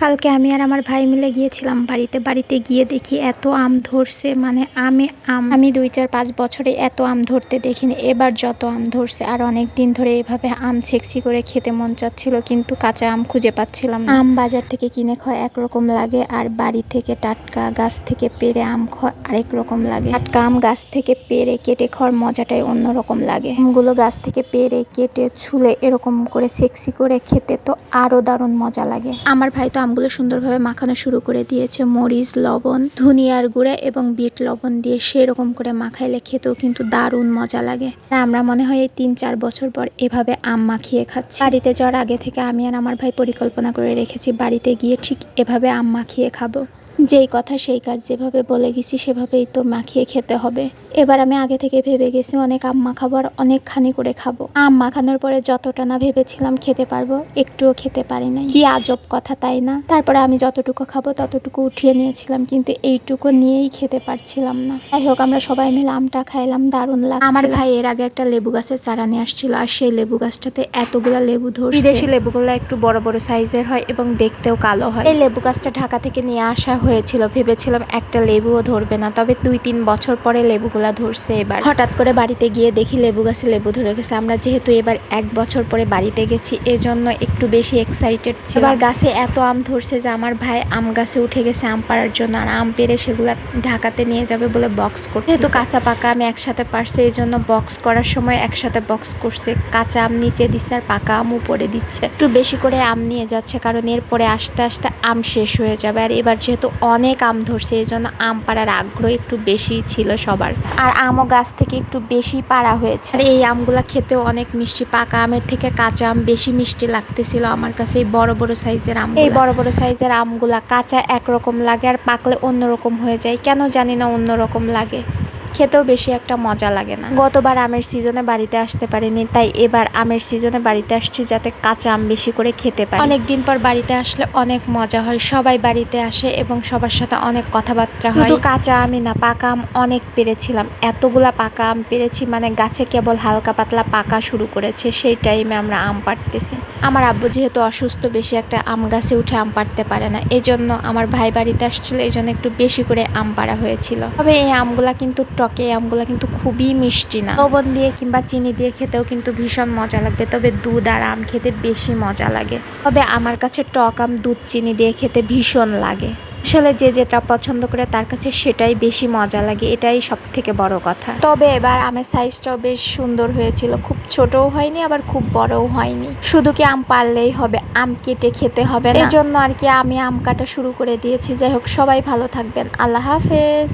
কালকে আমি আর আমার ভাই মিলে গিয়েছিলাম বাড়িতে গিয়ে দেখি এত আম ধরছে, মানে আমি 2-4-5 বছরে এত আম ধরতে দেখিনি। এবার যত আম ধরছে, আর অনেক দিন ধরে এভাবে আম ছেকছি করে খেতে মন চাচ্ছিল, কিন্তু কাঁচা আম খুঁজে পাচ্ছিলাম না। আম বাজার থেকে কিনে খাওয়া একরকম লাগে, আর বাড়ি থেকে টাটকা গাছ থেকে পেড়ে আম খাওয়া আরেক রকম লাগে। টাটকা আম গাছ থেকে পেড়ে কেটে খাওয়ার মজাটাই অন্যরকম লাগে। আমগুলো গাছ থেকে পেড়ে কেটে ছুলে এরকম করে সেক্সি করে খেতে তো আরো দারুণ মজা লাগে। আমার ভাই তো আমগুলো সুন্দরভাবে মাখানো শুরু করে দিয়েছে, মরিচ, লবণ, ধনিয়ার গুঁড়া এবং বিট লবণ দিয়ে সেরকম করে মাখাইলে খেতেও কিন্তু দারুণ মজা লাগে। আর আমরা মনে হয় এই 3-4 বছর পর এভাবে আম মাখিয়ে খাচ্ছি। বাড়িতে যাওয়ার আগে থেকে আমি আর আমার ভাই পরিকল্পনা করে রেখেছি, বাড়িতে গিয়ে ঠিক এভাবে আম মাখিয়ে খাবো। যেই কথা সেই কাজ, যেভাবে বলে গেছি সেভাবেই তো মাখিয়ে খেতে হবে। এবার আমি আগে থেকে ভেবে গেছি অনেক আম মাখাবো আর অনেকখানি করে খাবো। আম মাখানোর পরে যতটা না ভেবেছিলাম খেতে পারবো, একটুও খেতে পারি নাই। কি আজব কথা, তাই না? তারপরে আমি যতটুকু খাবো ততটুকু উঠিয়ে নিয়েছিলাম, কিন্তু এইটুকু নিয়েই খেতে পারছিলাম না। যাই হোক, আমরা সবাই মিলে আমটা খাইলাম, দারুণ লাগছে। আমার ভাই এর আগে একটা লেবু গাছের চারা নিয়ে আসছিল, আর সেই লেবু গাছটাতে এতগুলা লেবু ধরছে। বিদেশি লেবুগুলো একটু বড় বড় সাইজের হয় এবং দেখতেও কালো হয়। এই লেবু গাছটা ঢাকা থেকে নিয়ে আসা হয়েছিল, ভেবেছিলাম একটা লেবুও ধরবে না, তবে 2-3 বছর পরে লেবুগুলা ধরছে। এবার হঠাৎ করে বাড়িতে গিয়ে দেখি লেবু গাছে লেবু ধরে গেছে। আমরা যেহেতু এবার 1 বছর পরে বাড়িতে গেছি, এজন্য একটু বেশি এক্সাইটেড ছিল। এবার গাছে এত আম ধরছে যে আমার ভাই আম গাছে উঠে গেছে আম পাড়ার জন্য, আর আম পেড়ে সেগুলা ঢাকাতে নিয়ে যাবে বলে বক্স করছে। যেহেতু কাঁচা পাকা আমি একসাথে পারছে, এই জন্য বক্স করার সময় একসাথে বক্স করছে। কাঁচা আম নিচে দিচ্ছে আর পাকা আম উপরে দিচ্ছে। একটু বেশি করে আম নিয়ে যাচ্ছে, কারণ এরপরে আস্তে আস্তে আম শেষ হয়ে যাবে। আর এবার যেহেতু অনেক আম ধরছে, এই জন্য আম পাড়ার আগ্রহ একটু বেশি ছিল সবার, আর আমও গাছ থেকে একটু বেশি পাড়া হয়েছে। আর এই আমগুলা খেতেও অনেক মিষ্টি, পাকা আমের থেকে কাঁচা আম বেশি মিষ্টি লাগতেছিল আমার কাছে। এই বড় বড় সাইজের আম, এই বড় বড় সাইজের আমগুলা কাঁচা একরকম লাগে, আর পাকলে অন্যরকম হয়ে যায়। কেন জানি না অন্যরকম লাগে, খেতেও বেশি একটা মজা লাগে না। গতবার আমের সিজনে বাড়িতে আসতে পারিনি, তাই এবার আমের সিজনে বাড়িতে আসছি যাতে কাঁচা আম বেশি করে খেতে পারি। অনেকদিন পর বাড়িতে আসলে অনেক মজা হয়, সবাই বাড়িতে আসে এবং সবার সাথে অনেক কথাবার্তা হয়। শুধু কাঁচা আমি না, পাকা আম অনেক পেরেছিলাম। এতগুলা পাকা আম পেরেছি, মানে গাছে কেবল হালকা পাতলা পাকা শুরু করেছে, সেই টাইমে আমরা আম পাড়তেছি। আমার আব্বু যেহেতু অসুস্থ, বেশি একটা আম গাছে উঠে আম পাড়তে পারে না, এই জন্য আমার ভাই বাড়িতে আসছিল, এই জন্য একটু বেশি করে আম পাড়া হয়েছিল। তবে এই আমগুলা কিন্তু টকে, আমগুলা কিন্তু খুবই মিষ্টি না। লবণ দিয়ে কিংবা চিনি দিয়ে খেতেও কিন্তু ভীষণ মজা লাগবে, তবে দুধ আর আম খেতে বেশি মজা লাগে। তবে আমার কাছে টক আম দুধ চিনি দিয়ে খেতে ভীষণ লাগে। আসলে যে যেটা পছন্দ করে তার কাছে সেটাই বেশি মজা লাগে, এটাই সব থেকে বড় কথা। তবে এবার আমের সাইজটাও বেশ সুন্দর হয়েছিল, খুব ছোটও হয়নি আবার খুব বড়ও হয়নি। শুধু কি আম পারলেই হবে, আম কেটে খেতে হবে না, এই জন্য আর কি আমি আম কাটা শুরু করে দিয়েছি। যাই হোক, সবাই ভালো থাকবেন, আল্লাহ হাফেজ।